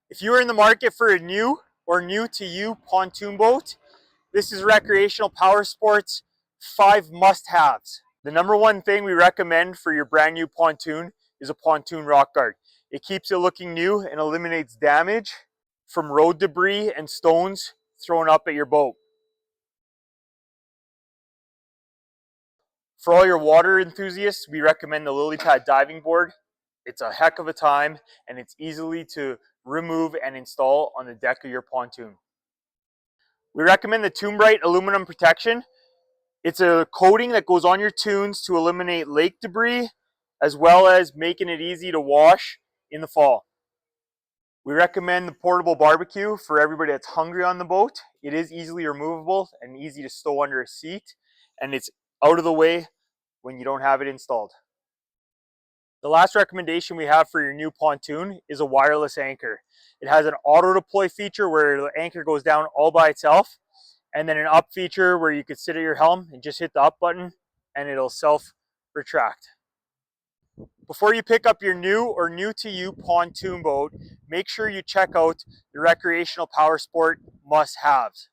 If you are in the market for a new or new to you pontoon boat, this is Recreational Power Sports 5 must-haves. The number one thing we recommend for your brand new pontoon is a Pontoon RockGARD. It keeps it looking new and eliminates damage from road debris and stones thrown up at your boat. For all your water enthusiasts, we recommend the LilliPad Diving Board. It's a heck of a time and it's easily to remove and install on the deck of your pontoon. We recommend the ToonBrite aluminum protection. It's a coating that goes on your tunes to eliminate lake debris as well as making it easy to wash in the fall. We recommend the portable barbecue for everybody that's hungry on the boat. It is easily removable and easy to stow under a seat, and it's out of the way when you don't have it installed. The last recommendation we have for your new pontoon is a wireless anchor. It has an auto deploy feature where the anchor goes down all by itself, and then an up feature where you could sit at your helm and just hit the up button and it'll self retract. Before you pick up your new or new to you pontoon boat, make sure you check out the Recreational Power Sport must-haves.